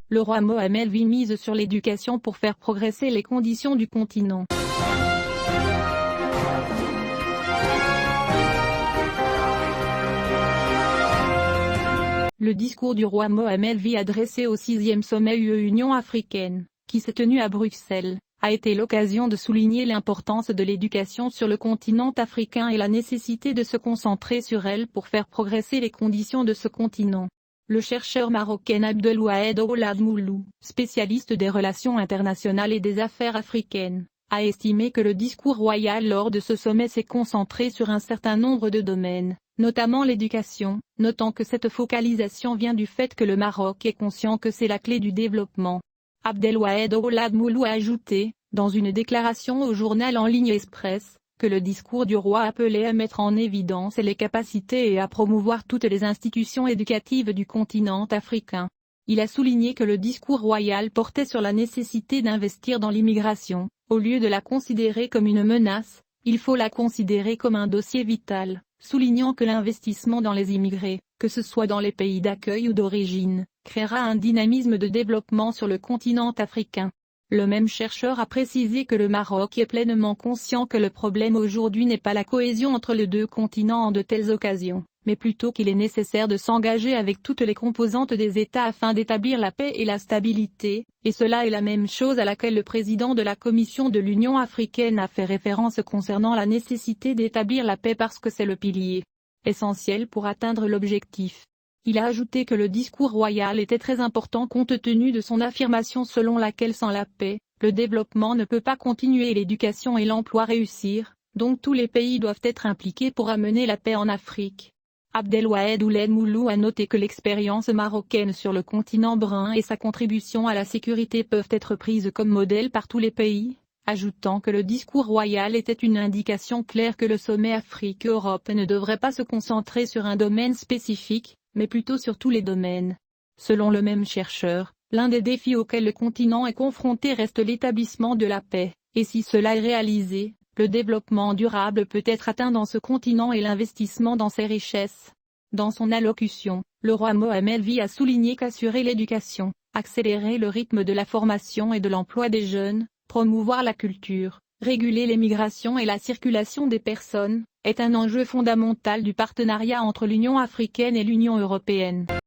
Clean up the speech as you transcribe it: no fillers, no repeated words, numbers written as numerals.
le roi Mohammed V mise sur l'éducation pour faire progresser les conditions du continent. Le discours du roi Mohammed V adressé au 6e sommet UE-Union africaine, qui s'est tenu à Bruxelles, a été l'occasion de souligner l'importance de l'éducation sur le continent africain et la nécessité de se concentrer sur elle pour faire progresser les conditions de ce continent. Le chercheur marocain Abdelwahed Ould Moulou, spécialiste des relations internationales et des affaires africaines, a estimé que le discours royal lors de ce sommet s'est concentré sur un certain nombre de domaines, notamment l'éducation, notant que cette focalisation vient du fait que le Maroc est conscient que c'est la clé du développement. Abdelwahed Ould Moulou a ajouté, dans une déclaration au journal en ligne Express, que le discours du roi appelait à mettre en évidence les capacités et à promouvoir toutes les institutions éducatives du continent africain. Il a souligné que le discours royal portait sur la nécessité d'investir dans l'immigration, au lieu de la considérer comme une menace, il faut la considérer comme un dossier vital, soulignant que l'investissement dans les immigrés, que ce soit dans les pays d'accueil ou d'origine, créera un dynamisme de développement sur le continent africain. Le même chercheur a précisé que le Maroc est pleinement conscient que le problème aujourd'hui n'est pas la cohésion entre les deux continents en de telles occasions, mais plutôt qu'il est nécessaire de s'engager avec toutes les composantes des États afin d'établir la paix et la stabilité, et cela est la même chose à laquelle le président de la Commission de l'Union africaine a fait référence concernant la nécessité d'établir la paix parce que c'est le pilier essentiel pour atteindre l'objectif. Il a ajouté que le discours royal était très important compte tenu de son affirmation selon laquelle sans la paix, le développement ne peut pas continuer et l'éducation et l'emploi réussir, donc tous les pays doivent être impliqués pour amener la paix en Afrique. Abdelwahed Ould Moulou a noté que l'expérience marocaine sur le continent brun et sa contribution à la sécurité peuvent être prises comme modèle par tous les pays, ajoutant que le discours royal était une indication claire que le sommet Afrique-Europe ne devrait pas se concentrer sur un domaine spécifique, mais plutôt sur tous les domaines. Selon le même chercheur, l'un des défis auxquels le continent est confronté reste l'établissement de la paix, et si cela est réalisé, le développement durable peut être atteint dans ce continent et l'investissement dans ses richesses. Dans son allocution, le roi Mohammed V a souligné qu'assurer l'éducation, accélérer le rythme de la formation et de l'emploi des jeunes, promouvoir la culture, réguler les migrations et la circulation des personnes, est un enjeu fondamental du partenariat entre l'Union africaine et l'Union européenne.